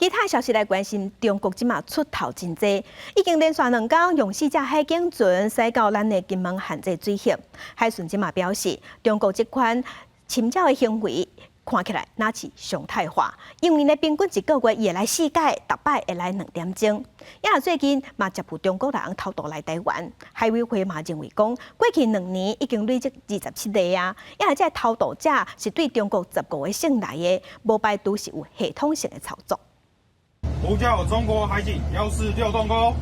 其他消息来关心，中国即马出头真济，已经连续2天用4只海警船驶到咱的金门限制水域。海巡即马表示，中国这款侵扰的行为看起来那是常态化，因为呢平均一个月伊会来4届，逐摆会来2点钟。也最近嘛接获中国人偷渡来台湾，海委会嘛认为讲，过去2年已经累积27例啊，也这偷渡者是对中国15个省内的，无排除是有系统性的操作。呼叫中国海警146动工。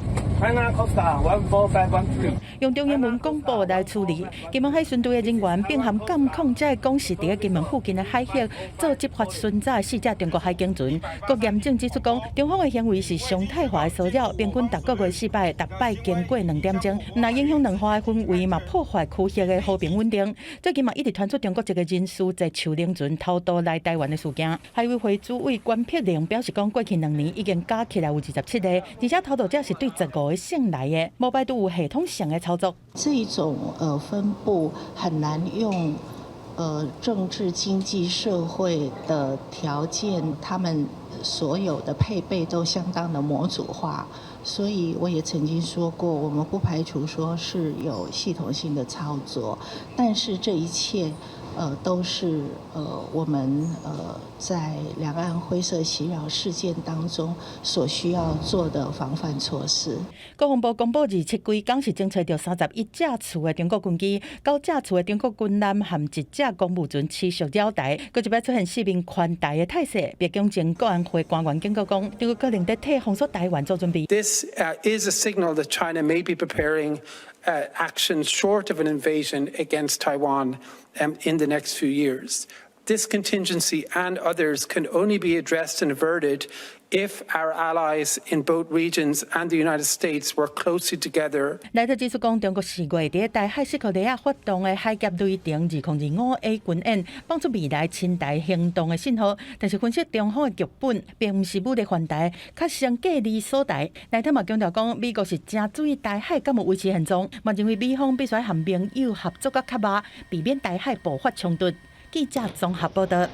用中英文广播来处理。金门海巡队的人员并含监控者公示伫金门附近的海域做执法巡查4只中国海警船，国验证指出讲，中方的行为是常态化的骚扰，平均逐个月4摆，逐摆经过2点钟，那影响两岸的氛围，嘛破坏区域的和平稳定。最近嘛一直传出中国一个人士坐树灵船偷渡来台湾的事件。海委会主委关碧玲表示讲，过去2年已经加起来有27例，而且偷渡者是对15个省内的，无排除有系统性的操作。这一种分布很难用政治、经济、社会的条件，他们所有的配备都相当的模组化，所以我也曾经说过，我们不排除说是有系统性的操作，但是这一切都是我们在两岸灰色袭扰事件当中所需要做的防范措施。国防部公布27几天是侦查到31架次的中国军机、9架次的中国军舰和1只公务船持续绕台，搁一摆出现四面宽台的态势。白宫前国安会官员警告讲，中国可能在替封锁台湾做准备。This is a signal that China may be preparing action short of an invasion against Taiwan in the next few years. This contingency and others can only be addressed and averted if our allies in both regions and the United States work closely together. 内特指出讲，中国4月伫台海适可利亚发动的海峡雷霆2025A 军演，放出未来侵台行动的信号。但是分析中方的剧本，并不是武力犯台，较像假理所台。内特嘛强调讲，美国是正注意台海敢有维持现状，嘛认为美方必须和盟友合作较密，避免台海爆发冲突。记者综合报道。